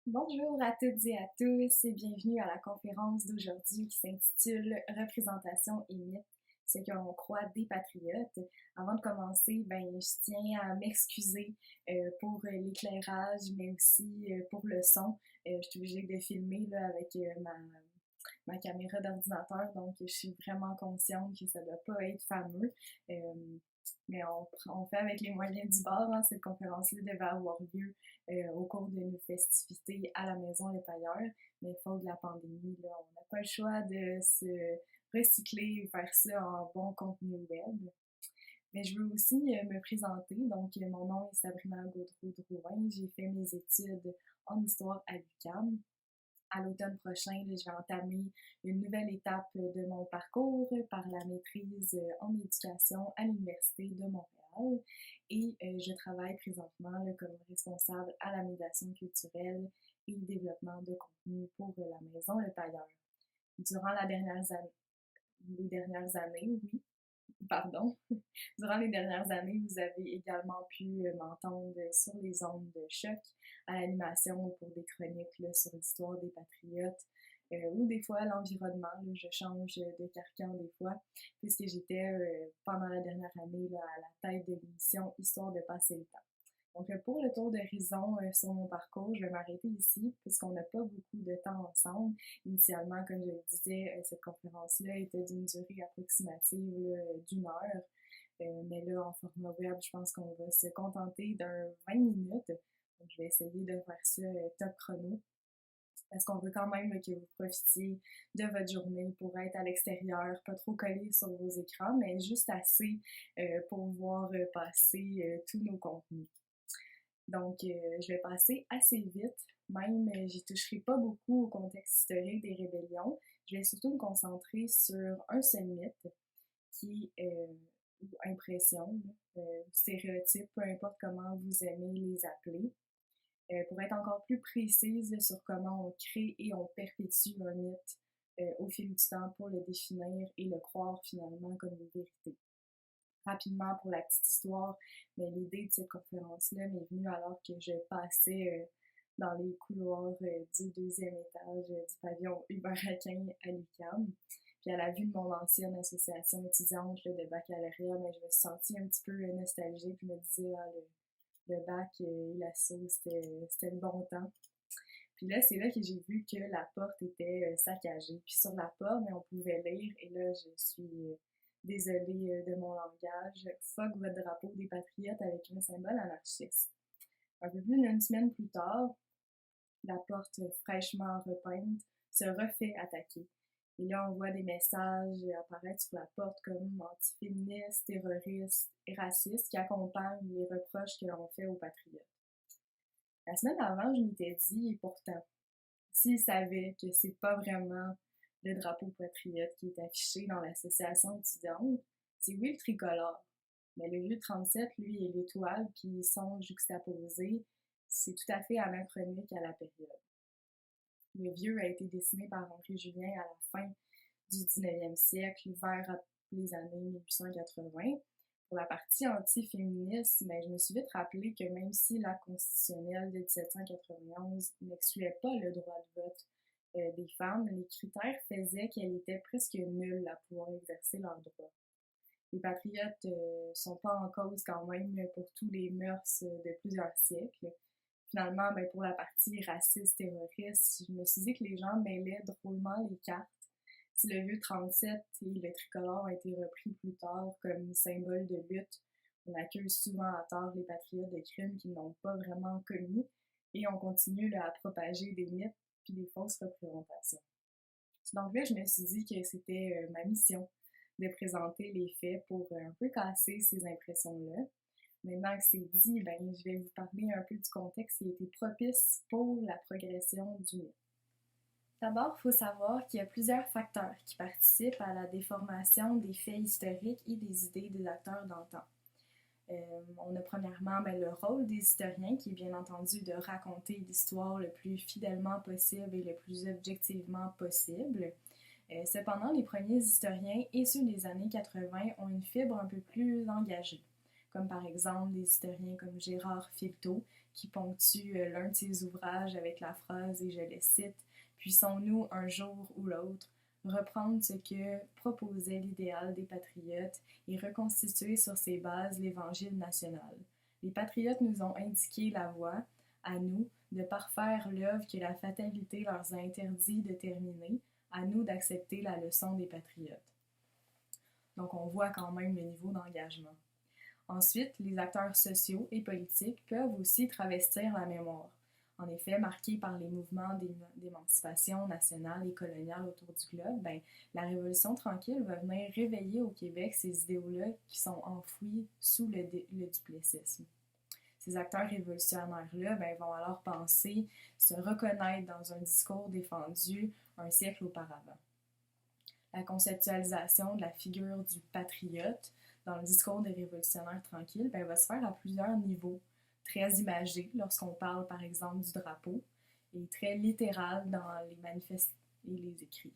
Bonjour à toutes et à tous et bienvenue à la conférence d'aujourd'hui qui s'intitule Représentation et mythes, ce que l'on croit des patriotes. Avant de commencer, je tiens à m'excuser pour l'éclairage, mais aussi pour le son. Je suis obligée de filmer là, avec ma caméra d'ordinateur, donc je suis vraiment consciente que ça ne doit pas être fameux. Mais on fait avec les moyens du bord. Hein. Cette conférence-là devait avoir lieu au cours de nos festivités à la Maison Les Pailleurs, mais faute de la pandémie, là, on n'a pas le choix de se recycler et faire ça en bon contenu web. Mais je veux aussi me présenter. Donc, mon nom est Sabrina Gaudreau-Drouin. J'ai fait mes études en histoire à l'UQAM. À l'automne prochain, là, je vais entamer une nouvelle étape de mon parcours par la maîtrise en éducation à l'Université de Montréal. Et je travaille présentement là, comme responsable à la médiation culturelle et le développement de contenu pour la Maison Le Pailleur. Durant les dernières années, oui, pardon. Durant les dernières années, vous avez également pu m'entendre sur les ondes de choc à l'animation ou pour des chroniques là, sur l'histoire des patriotes ou des fois l'environnement. Là, je change de carcan des fois, puisque j'étais pendant la dernière année là, à la tête de l'émission Histoire de passer le temps. Donc, pour le tour d'horizon sur mon parcours, je vais m'arrêter ici puisqu'on n'a pas beaucoup de temps ensemble. Initialement, comme je le disais, cette conférence-là était d'une durée approximative d'une heure. Mais là, en format web, je pense qu'on va se contenter d'un 20 minutes. Donc, je vais essayer de faire ça top chrono. Parce qu'on veut quand même que vous profitiez de votre journée pour être à l'extérieur, pas trop collé sur vos écrans, mais juste assez pour voir passer tous nos contenus. Donc, je vais passer assez vite. Même, j'y toucherai pas beaucoup au contexte historique des rébellions. Je vais surtout me concentrer sur un seul mythe qui est ou impression, stéréotype, peu importe comment vous aimez les appeler. Pour être encore plus précise sur comment on crée et on perpétue un mythe au fil du temps pour le définir et le croire finalement comme une vérité. Rapidement pour la petite histoire, mais l'idée de cette conférence-là m'est venue alors que je passais dans les couloirs du deuxième étage du pavillon Hubert-Aquin à l'UQAM. Puis à la vue de mon ancienne association étudiante là, de baccalauréat, mais je me suis sentie un petit peu nostalgique. Je me disais, ah, le bac et la sauce, c'était le bon temps. Puis là, c'est là que j'ai vu que la porte était saccagée. Puis sur la porte, mais on pouvait lire, et là, je suis désolée de mon langage, fuck votre drapeau des patriotes avec un symbole anarchiste. Un peu plus d'une semaine plus tard, la porte fraîchement repeinte se refait attaquer. Et là, on voit des messages apparaître sur la porte comme antiféministes, terroristes et racistes qui accompagnent les reproches que l'on fait aux patriotes. La semaine avant, je m'étais dit, et pourtant, s'ils savaient que c'est pas vraiment le drapeau patriote qui est affiché dans l'association étudiante, c'est oui le tricolore. Mais le vieux 37, lui, et l'étoile, puis ils sont juxtaposés, c'est tout à fait anachronique à la période. Le vieux a été dessiné par André Julien à la fin du 19e siècle, vers les années 1880. Pour la partie anti-féministe, mais je me suis vite rappelé que même si la constitutionnelle de 1791 n'excluait pas le droit de vote des femmes, les critères faisaient qu'elles étaient presque nulles à pouvoir exercer leurs droits. Les patriotes sont pas en cause quand même pour tous les mœurs de plusieurs siècles. Finalement, pour la partie raciste terroriste, je me suis dit que les gens mêlaient drôlement les cartes. Si le vieux 37 et le tricolore ont été repris plus tard comme symbole de lutte, on accuse souvent à tort les patriotes de crimes qu'ils n'ont pas vraiment commis et on continue là, à propager des mythes puis des fausses représentations. Donc là, je me suis dit que c'était ma mission de présenter les faits pour un peu casser ces impressions-là. Maintenant que c'est dit, je vais vous parler un peu du contexte qui a été propice pour la progression du mythe. D'abord, il faut savoir qu'il y a plusieurs facteurs qui participent à la déformation des faits historiques et des idées des acteurs d'antan. On a premièrement le rôle des historiens qui est bien entendu de raconter l'histoire le plus fidèlement possible et le plus objectivement possible. Cependant, les premiers historiens et ceux des années 80 ont une fibre un peu plus engagée, comme par exemple des historiens comme Gérard Filteau qui ponctue l'un de ses ouvrages avec la phrase, et je le cite, « Puissons-nous un jour ou l'autre reprendre ce que proposait l'idéal des patriotes et reconstituer sur ses bases l'Évangile national. Les patriotes nous ont indiqué la voie, à nous, de parfaire l'œuvre que la fatalité leur a interdit de terminer, à nous d'accepter la leçon des patriotes. » Donc on voit quand même le niveau d'engagement. Ensuite, les acteurs sociaux et politiques peuvent aussi travestir la mémoire. En effet, marqués par les mouvements d'émancipation nationale et coloniale autour du globe, la Révolution tranquille va venir réveiller au Québec ces idéaux-là qui sont enfouis sous le duplessisme. Ces acteurs révolutionnaires-là vont alors penser se reconnaître dans un discours défendu un siècle auparavant. La conceptualisation de la figure du patriote dans le discours des révolutionnaires tranquilles va se faire à plusieurs niveaux, très imagé lorsqu'on parle par exemple du drapeau et très littéral dans les manifestes et les écrits.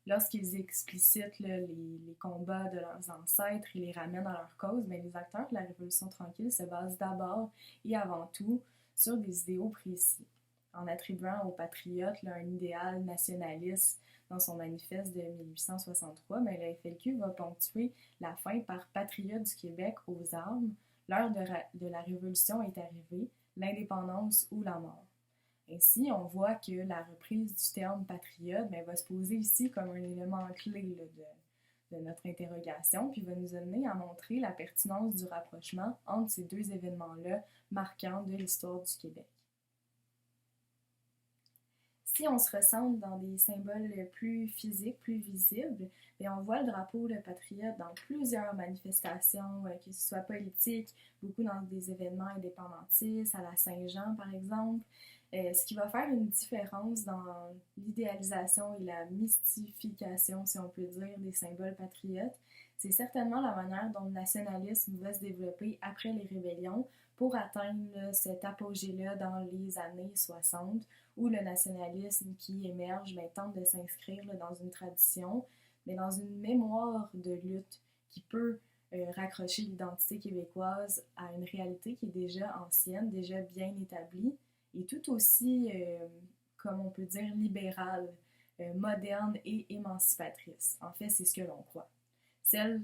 Lorsqu'ils explicitent les combats de leurs ancêtres et les ramènent à leur cause, les acteurs de la Révolution tranquille se basent d'abord et avant tout sur des idéaux précis. En attribuant aux patriotes un idéal nationaliste dans son manifeste de 1863, la FLQ va ponctuer la fin par « Patriotes du Québec aux armes, l'heure de la Révolution est arrivée, l'indépendance ou la mort ». Ainsi, on voit que la reprise du terme patriote va se poser ici comme un élément clé de notre interrogation, puis va nous amener à montrer la pertinence du rapprochement entre ces deux événements-là marquants de l'histoire du Québec. Si on se recentre dans des symboles plus physiques, plus visibles, on voit le drapeau de patriote dans plusieurs manifestations, que ce soit politiques, beaucoup dans des événements indépendantistes, à la Saint-Jean par exemple, ce qui va faire une différence dans l'idéalisation et la mystification, si on peut dire, des symboles patriotes. C'est certainement la manière dont le nationalisme va se développer après les rébellions pour atteindre cet apogée-là dans les années 60, où le nationalisme qui émerge tente de s'inscrire dans une tradition, mais dans une mémoire de lutte qui peut raccrocher l'identité québécoise à une réalité qui est déjà ancienne, déjà bien établie, et tout aussi, comme on peut dire, libérale, moderne et émancipatrice. En fait, c'est ce que l'on croit. Celle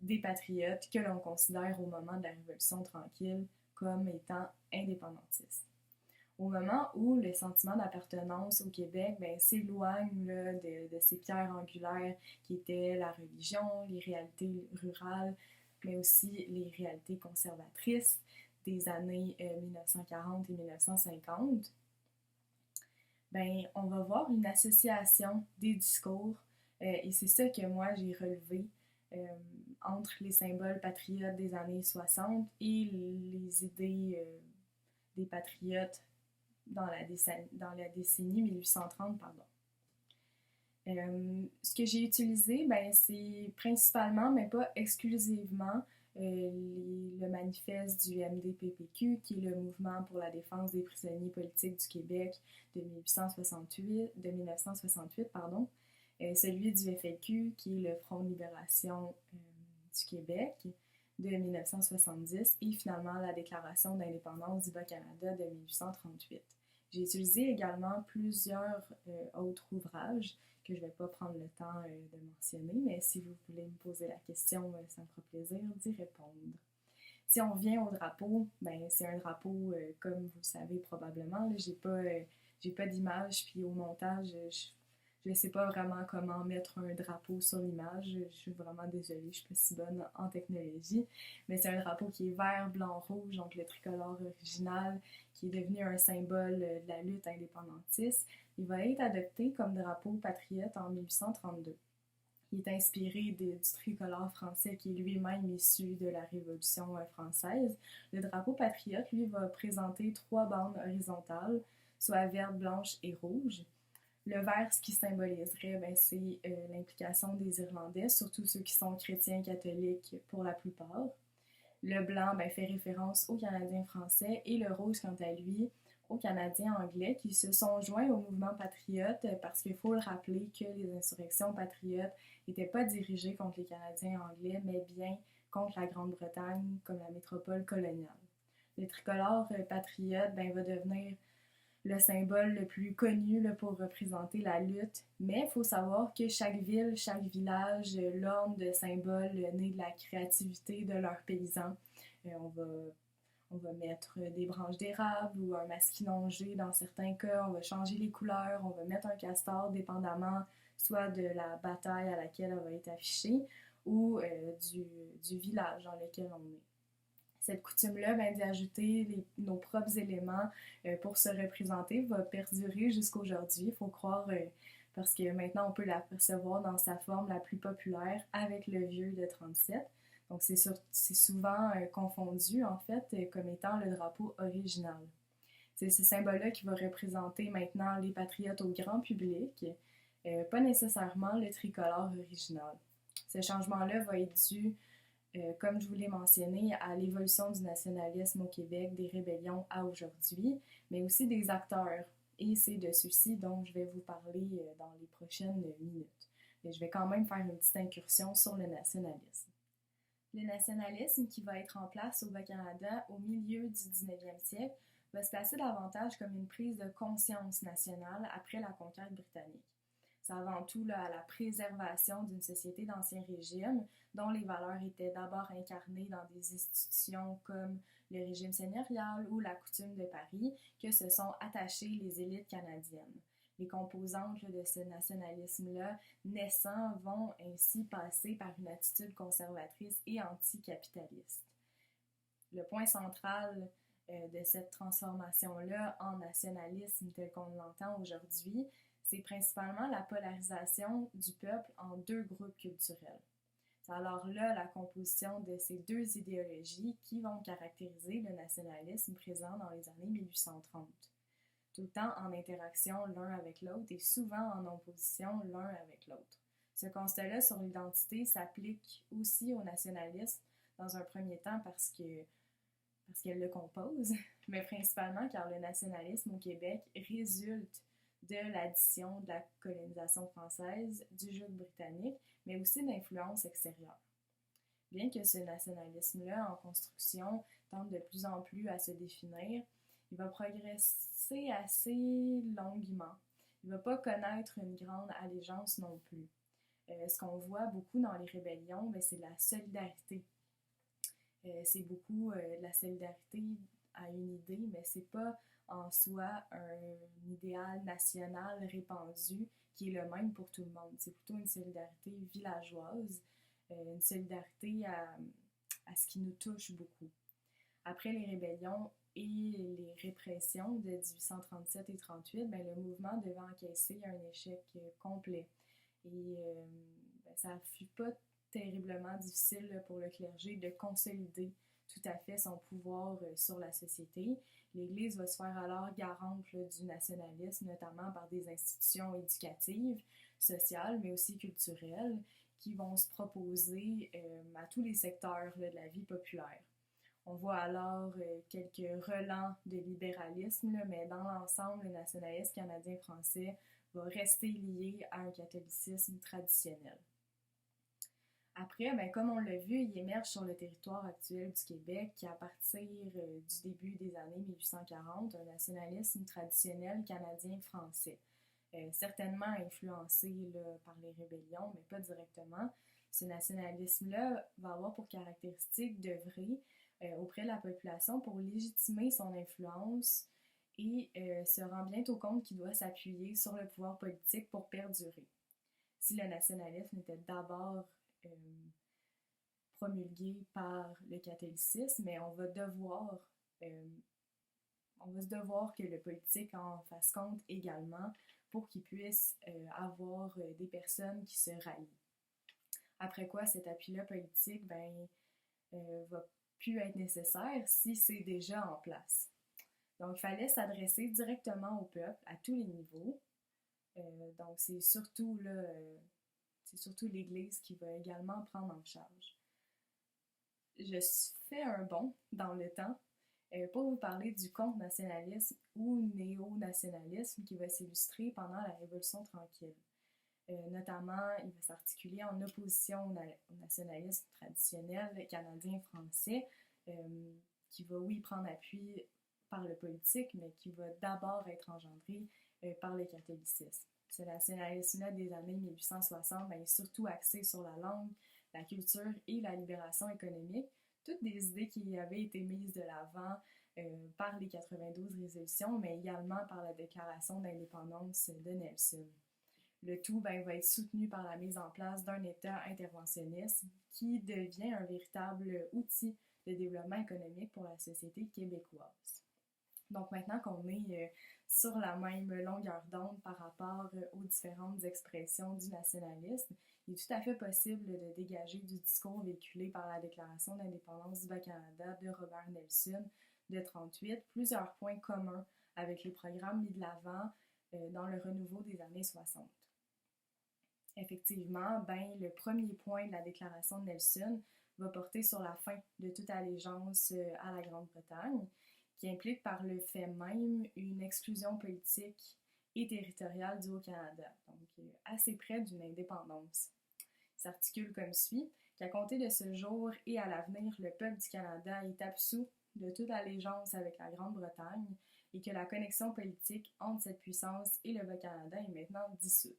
des patriotes que l'on considère au moment de la Révolution tranquille comme étant indépendantistes. Au moment où le sentiment d'appartenance au Québec s'éloigne de ces pierres angulaires qui étaient la religion, les réalités rurales, mais aussi les réalités conservatrices des années 1940 et 1950, on va voir une association des discours, et c'est ça que moi j'ai relevé entre les symboles patriotes des années 60 et les idées des patriotes dans la décennie 1830, pardon. Ce que j'ai utilisé, c'est principalement, mais pas exclusivement, le manifeste du MDPPQ, qui est le Mouvement pour la défense des prisonniers politiques du Québec de 1968, celui du FLQ, qui est le Front de libération du Québec de 1970, et finalement la Déclaration d'indépendance du Bas-Canada de 1838. J'ai utilisé également plusieurs autres ouvrages que je ne vais pas prendre le temps de mentionner, mais si vous voulez me poser la question, ça me fera plaisir d'y répondre. Si on revient au drapeau, c'est un drapeau, comme vous le savez probablement, j'ai pas d'image, puis au montage, je ne sais pas vraiment comment mettre un drapeau sur l'image. Je suis vraiment désolée, je ne suis pas si bonne en technologie. Mais c'est un drapeau qui est vert, blanc, rouge, donc le tricolore original, qui est devenu un symbole de la lutte indépendantiste. Il va être adopté comme drapeau patriote en 1832. Il est inspiré du tricolore français qui est lui-même issu de la Révolution française. Le drapeau patriote, lui, va présenter 3 bandes horizontales, soit verte, blanche et rouge. Le vert, ce qui symboliserait, c'est l'implication des Irlandais, surtout ceux qui sont chrétiens catholiques pour la plupart. Le blanc fait référence aux Canadiens français et le rouge, quant à lui, aux Canadiens anglais qui se sont joints au mouvement patriote parce qu'il faut le rappeler que les insurrections patriotes n'étaient pas dirigées contre les Canadiens anglais, mais bien contre la Grande-Bretagne comme la métropole coloniale. Le tricolore patriote va devenir le symbole le plus connu là, pour représenter la lutte. Mais il faut savoir que chaque ville, chaque village l'orne de symboles nés de la créativité de leurs paysans. On va mettre des branches d'érable ou un masquinongé dans certains cas. On va changer les couleurs. On va mettre un castor dépendamment soit de la bataille à laquelle elle va être affichée ou du village dans lequel on est. Cette coutume-là, d'y ajouter nos propres éléments pour se représenter va perdurer jusqu'aujourd'hui, il faut croire, parce que maintenant on peut l'apercevoir dans sa forme la plus populaire avec le vieux de 37. Donc c'est souvent confondu en fait comme étant le drapeau original. C'est ce symbole-là qui va représenter maintenant les patriotes au grand public, pas nécessairement le tricolore original. Ce changement-là va être dû comme je vous l'ai mentionné, à l'évolution du nationalisme au Québec, des rébellions à aujourd'hui, mais aussi des acteurs. Et c'est de ceux-ci dont je vais vous parler dans les prochaines minutes. Mais je vais quand même faire une petite incursion sur le nationalisme. Le nationalisme qui va être en place au Bas-Canada au milieu du 19e siècle va se placer davantage comme une prise de conscience nationale après la conquête britannique. C'est avant tout là, la préservation d'une société d'ancien régime dont les valeurs étaient d'abord incarnées dans des institutions comme le régime seigneurial ou la coutume de Paris que se sont attachées les élites canadiennes. Les composantes là, de ce nationalisme-là naissant vont ainsi passer par une attitude conservatrice et anticapitaliste. Le point central de cette transformation-là en nationalisme tel qu'on l'entend aujourd'hui, c'est principalement la polarisation du peuple en deux groupes culturels. C'est alors là la composition de ces deux idéologies qui vont caractériser le nationalisme présent dans les années 1830. Tout le temps en interaction l'un avec l'autre et souvent en opposition l'un avec l'autre. Ce constat-là sur l'identité s'applique aussi au nationalisme dans un premier temps parce qu'elle le compose, mais principalement car le nationalisme au Québec résulte de l'addition de la colonisation française, du joug britannique, mais aussi d'influences extérieures. Bien que ce nationalisme-là en construction tente de plus en plus à se définir, il va progresser assez longuement. Il ne va pas connaître une grande allégeance non plus. Ce qu'on voit beaucoup dans les rébellions, c'est la solidarité. C'est beaucoup de la solidarité à une idée, mais c'est pas en soi un idéal national répandu qui est le même pour tout le monde. C'est plutôt une solidarité villageoise, une solidarité à ce qui nous touche beaucoup. Après les rébellions et les répressions de 1837 et 38, le mouvement devait encaisser un échec complet. Et ça ne fut pas terriblement difficile pour le clergé de consolider tout à fait son pouvoir sur la société. L'Église va se faire alors garante du nationalisme, notamment par des institutions éducatives, sociales, mais aussi culturelles, qui vont se proposer à tous les secteurs de la vie populaire. On voit alors quelques relents de libéralisme, mais dans l'ensemble, le nationalisme canadien-français va rester lié à un catholicisme traditionnel. Après, comme on l'a vu, il émerge sur le territoire actuel du Québec à partir du début des années 1840 un nationalisme traditionnel canadien-français. Certainement influencé là, par les rébellions, mais pas directement. Ce nationalisme-là va avoir pour caractéristique d'œuvrer auprès de la population pour légitimer son influence et se rend bientôt compte qu'il doit s'appuyer sur le pouvoir politique pour perdurer. Si le nationalisme était d'abord promulgué par le catholicisme, mais on va se devoir que le politique en fasse compte également pour qu'il puisse avoir des personnes qui se rallient. Après quoi, cet appui-là politique va plus être nécessaire si c'est déjà en place. Donc, il fallait s'adresser directement au peuple à tous les niveaux. Donc, c'est surtout l'Église qui va également prendre en charge. Je fais un bond dans le temps pour vous parler du contre-nationalisme ou néo-nationalisme qui va s'illustrer pendant la Révolution tranquille. Notamment, il va s'articuler en opposition au nationalisme traditionnel canadien-français qui va, oui, prendre appui par le politique, mais qui va d'abord être engendré par le catholicisme. Ce nationalisme-là des années 1860 est surtout axé sur la langue, la culture et la libération économique, toutes des idées qui avaient été mises de l'avant par les 92 résolutions, mais également par la déclaration d'indépendance de Nelson. Le tout va être soutenu par la mise en place d'un État interventionniste qui devient un véritable outil de développement économique pour la société québécoise. Donc maintenant qu'on est sur la même longueur d'onde par rapport aux différentes expressions du nationalisme, il est tout à fait possible de dégager du discours véhiculé par la Déclaration d'indépendance du Bas-Canada de Robert Nelson de 1938 plusieurs points communs avec les programmes mis de l'avant dans le renouveau des années 60. Effectivement, le premier point de la Déclaration de Nelson va porter sur la fin de toute allégeance à la Grande-Bretagne, qui implique par le fait même une exclusion politique et territoriale du Haut-Canada, donc assez près d'une indépendance. Il s'articule comme suit qu'à compter de ce jour et à l'avenir, le peuple du Canada est absous de toute allégeance avec la Grande-Bretagne et que la connexion politique entre cette puissance et le Bas-Canada est maintenant dissoute.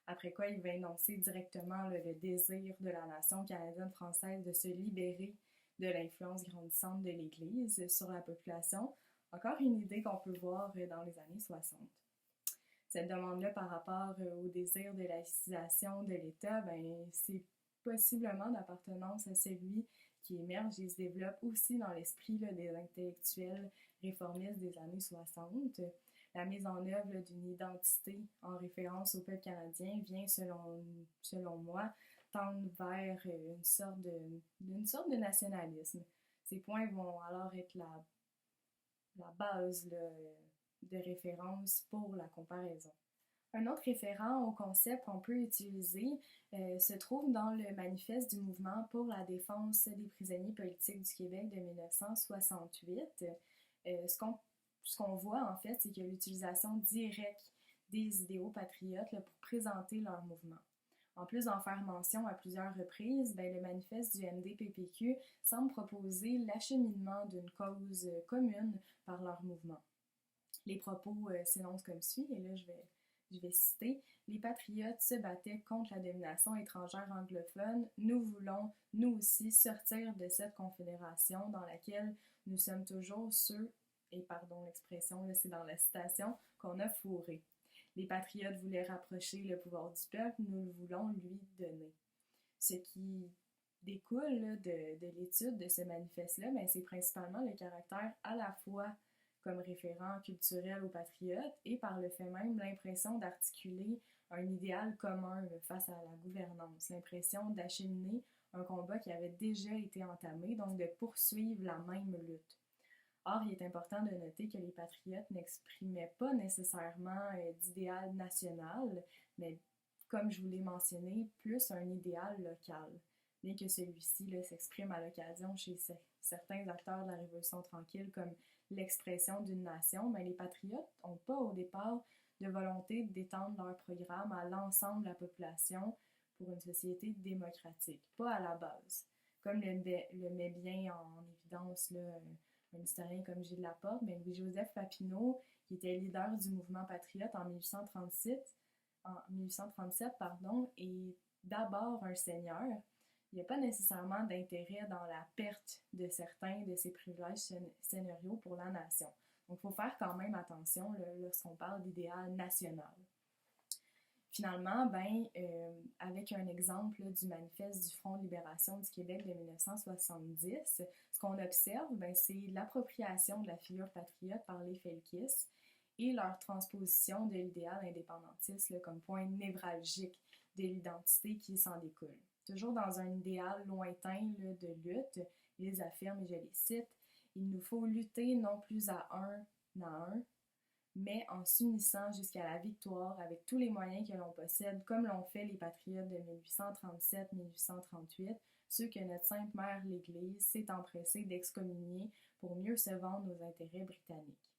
Après quoi, il va énoncer directement le désir de la nation canadienne-française de se libérer de l'influence grandissante de l'Église sur la population, encore une idée qu'on peut voir dans les années 60. Cette demande-là par rapport au désir de laïcisation de l'État, c'est possiblement d'appartenance à celui qui émerge et se développe aussi dans l'esprit des intellectuels réformistes des années 60. La mise en œuvre d'une identité en référence au peuple canadien vient, selon moi, tendre vers une sorte de nationalisme. Ces points vont alors être la base de référence pour la comparaison. Un autre référent au concept qu'on peut utiliser se trouve dans le manifeste du mouvement pour la défense des prisonniers politiques du Québec de 1968. Ce qu'on voit en fait, c'est que l'utilisation directe des idéaux patriotes pour présenter leur mouvement. En plus d'en faire mention à plusieurs reprises, le manifeste du MDPPQ semble proposer l'acheminement d'une cause commune par leur mouvement. Les propos s'énoncent comme suit, et là je vais citer « Les patriotes se battaient contre la domination étrangère anglophone. Nous voulons, nous aussi, sortir de cette confédération dans laquelle nous sommes toujours ceux, et pardon l'expression, là c'est dans la citation, qu'on a fourré. Les patriotes voulaient rapprocher le pouvoir du peuple, nous le voulons lui donner. » Ce qui découle de l'étude de ce manifeste-là, c'est principalement le caractère à la fois comme référent culturel aux patriotes et par le fait même l'impression d'articuler un idéal commun face à la gouvernance, l'impression d'acheminer un combat qui avait déjà été entamé, donc de poursuivre la même lutte. Or, il est important de noter que les patriotes n'exprimaient pas nécessairement d'idéal national, mais comme je vous l'ai mentionné, plus un idéal local, bien que celui-ci s'exprime à l'occasion chez certains acteurs de la Révolution tranquille comme l'expression d'une nation, mais les patriotes n'ont pas au départ de volonté d'étendre leur programme à l'ensemble de la population pour une société démocratique, pas à la base. Comme le met bien en évidence un historien comme Gilles Laporte, mais Louis-Joseph Papineau, qui était leader du mouvement patriote en 1837, est d'abord un seigneur. Il n'y a pas nécessairement d'intérêt dans la perte de certains de ses privilèges seigneuriaux pour la nation. Donc, il faut faire quand même attention lorsqu'on parle d'idéal national. Finalement, avec un exemple du manifeste du Front de libération du Québec de 1970, ce qu'on observe, c'est l'appropriation de la figure patriote par les felkistes et leur transposition de l'idéal indépendantiste comme point névralgique de l'identité qui s'en découle. Toujours dans un idéal lointain de lutte, ils affirment, et je les cite, « Il nous faut lutter non plus à un, mais en s'unissant jusqu'à la victoire avec tous les moyens que l'on possède, comme l'ont fait les patriotes de 1837-1838, ceux que notre Sainte Mère l'Église s'est empressée d'excommunier pour mieux se vendre aux intérêts britanniques. »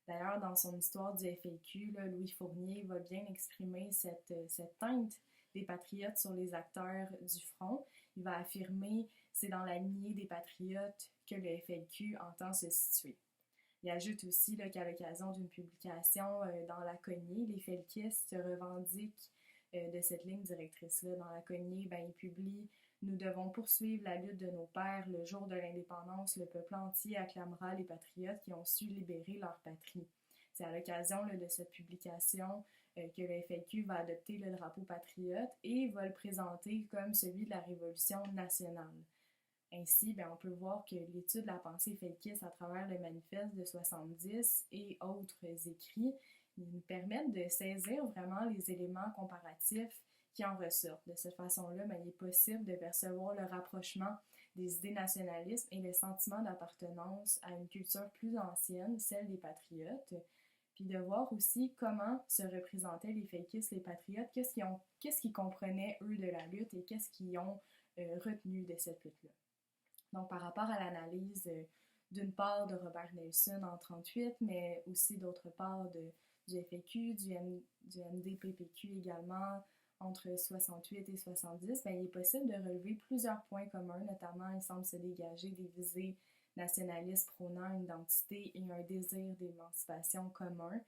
D'ailleurs, dans son histoire du FLQ, Louis Fournier va bien exprimer cette teinte des patriotes sur les acteurs du front. Il va affirmer c'est dans la lignée des patriotes que le FLQ entend se situer. Il ajoute aussi là, qu'à l'occasion d'une publication dans la cognée, les felkistes se revendiquent de cette ligne directrice-là. Dans la cognée, ben, ils publient « Nous devons poursuivre la lutte de nos pères. Le jour de l'indépendance, le peuple entier acclamera les patriotes qui ont su libérer leur patrie. » C'est à l'occasion de cette publication que le FLQ va adopter le drapeau patriote et va le présenter comme celui de la Révolution nationale. Ainsi, on peut voir que l'étude de la pensée felkiste à travers le manifeste de 70 et autres écrits nous permettent de saisir vraiment les éléments comparatifs qui en ressortent. De cette façon-là, il est possible de percevoir le rapprochement des idées nationalistes et le sentiment d'appartenance à une culture plus ancienne, celle des patriotes, puis de voir aussi comment se représentaient les felkistes, les patriotes, qu'est-ce qu'ils comprenaient, eux, de la lutte et qu'est-ce qu'ils ont retenu de cette lutte-là. Donc, par rapport à l'analyse d'une part de Robert Nelson en 1938, mais aussi d'autre part du FLQ, du MDPPQ également, entre 68 et 70, il est possible de relever plusieurs points communs, notamment il semble se dégager des visées nationalistes prônant une identité et un désir d'émancipation commun.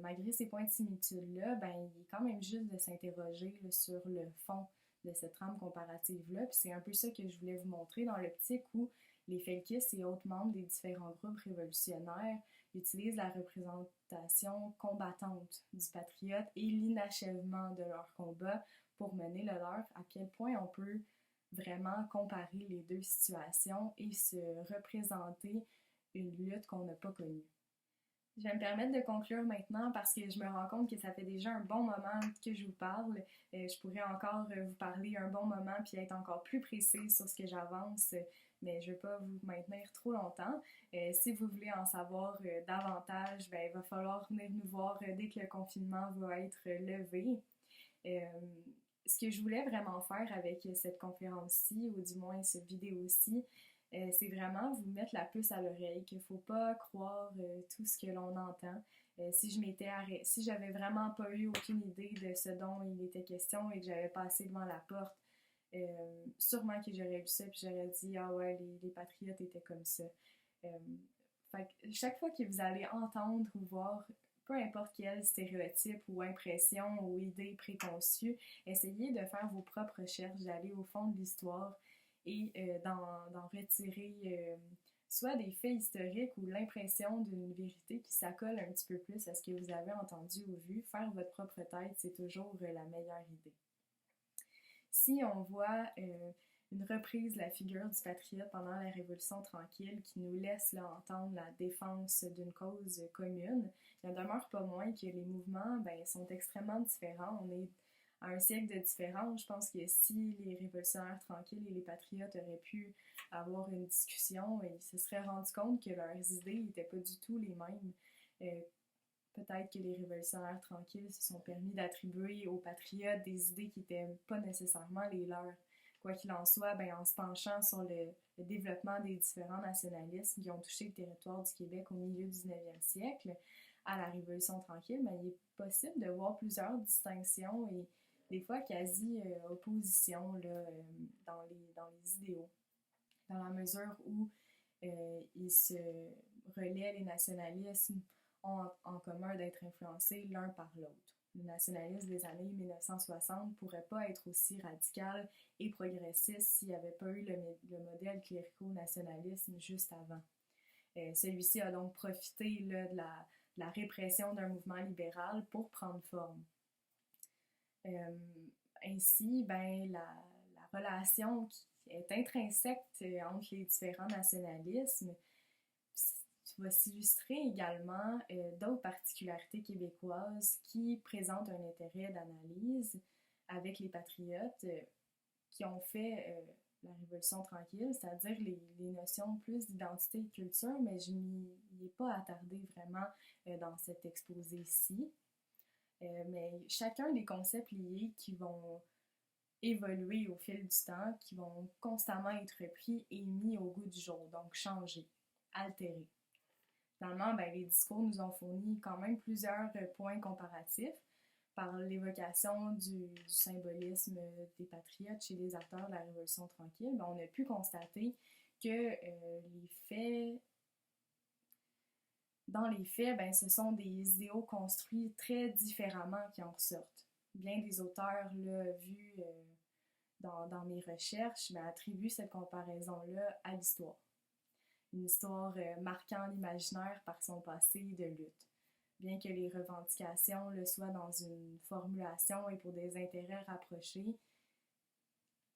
Malgré ces points de similitude-là, il est quand même juste de s'interroger sur le fond de cette trame comparative-là. Puis c'est un peu ça que je voulais vous montrer dans l'optique où les felkistes et autres membres des différents groupes révolutionnaires utilisent la représentation combattante du patriote et l'inachèvement de leur combat pour mener le leur, à quel point on peut vraiment comparer les deux situations et se représenter une lutte qu'on n'a pas connue. Je vais me permettre de conclure maintenant parce que je me rends compte que ça fait déjà un bon moment que je vous parle. Je pourrais encore vous parler un bon moment puis être encore plus précise sur ce que j'avance, mais je ne vais pas vous maintenir trop longtemps. Si vous voulez en savoir davantage, il va falloir venir nous voir dès que le confinement va être levé. Ce que je voulais vraiment faire avec cette conférence-ci, ou du moins cette vidéo-ci, c'est vraiment vous mettre la puce à l'oreille, qu'il ne faut pas croire tout ce que l'on entend. Si j'avais vraiment pas eu aucune idée de ce dont il était question et que j'avais passé devant la porte, sûrement que j'aurais lu ça puis j'aurais dit « Ah ouais, les patriotes étaient comme ça. » Fait que chaque fois que vous allez entendre ou voir peu importe quel stéréotype ou impression ou idée préconçue, essayez de faire vos propres recherches, d'aller au fond de l'histoire et d'en retirer soit des faits historiques ou l'impression d'une vérité qui s'accole un petit peu plus à ce que vous avez entendu ou vu. Faire votre propre tête, c'est toujours la meilleure idée. Si on voit une reprise de la figure du patriote pendant la Révolution tranquille qui nous laisse là, entendre la défense d'une cause commune, il n'en demeure pas moins que les mouvements sont extrêmement différents. On est à un siècle de différence. Je pense que si les révolutionnaires tranquilles et les patriotes auraient pu avoir une discussion, ils se seraient rendus compte que leurs idées n'étaient pas du tout les mêmes. Peut-être que les révolutionnaires tranquilles se sont permis d'attribuer aux patriotes des idées qui n'étaient pas nécessairement les leurs. Quoi qu'il en soit, en se penchant sur le développement des différents nationalismes qui ont touché le territoire du Québec au milieu du 19e siècle, à la Révolution tranquille, il est possible de voir plusieurs distinctions et des fois quasi opposition là, dans les idéaux, dans la mesure où ils se relaient, les nationalismes ont en commun d'être influencés l'un par l'autre. Le nationalisme des années 1960 ne pourrait pas être aussi radical et progressiste s'il n'y avait pas eu le modèle clérico-nationalisme juste avant. Celui-ci a donc profité là, de la répression d'un mouvement libéral pour prendre forme. Ainsi, la relation qui est intrinsèque entre les différents nationalismes va s'illustrer également d'autres particularités québécoises qui présentent un intérêt d'analyse avec les patriotes qui ont fait la Révolution tranquille, c'est-à-dire les notions plus d'identité et de culture, mais je n'y ai pas attardé vraiment dans cet exposé-ci. Mais chacun des concepts liés qui vont évoluer au fil du temps, qui vont constamment être repris et mis au goût du jour, donc changer, altérer. Finalement, les discours nous ont fourni quand même plusieurs points comparatifs. par l'évocation du symbolisme des patriotes chez les acteurs de la Révolution tranquille, ben, on a pu constater que dans les faits, ben, ce sont des idéaux construits très différemment qui en ressortent. Bien des auteurs, là, vus dans mes recherches, ben, attribuent cette comparaison-là à l'histoire. Une histoire marquant l'imaginaire par son passé de lutte. Bien que les revendications le soient dans une formulation et pour des intérêts rapprochés,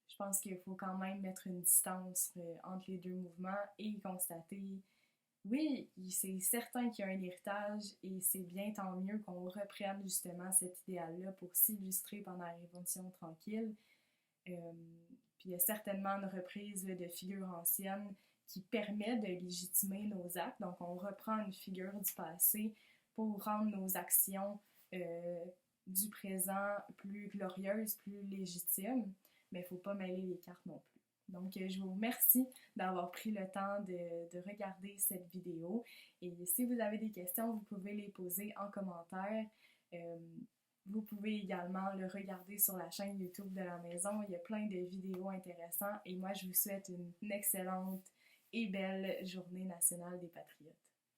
je pense qu'il faut quand même mettre une distance entre les deux mouvements et constater, oui, c'est certain qu'il y a un héritage et c'est bien tant mieux qu'on reprenne justement cet idéal-là pour s'illustrer pendant la Révolution tranquille. Puis il y a certainement une reprise de figures anciennes qui permet de légitimer nos actes. Donc on reprend une figure du passé pour rendre nos actions du présent plus glorieuses, plus légitimes, mais il ne faut pas mêler les cartes non plus. Donc, je vous remercie d'avoir pris le temps de regarder cette vidéo. Et si vous avez des questions, vous pouvez les poser en commentaire. Vous pouvez également le regarder sur la chaîne YouTube de la maison. Il y a plein de vidéos intéressantes. Et moi, je vous souhaite une excellente et belle journée nationale des Patriotes.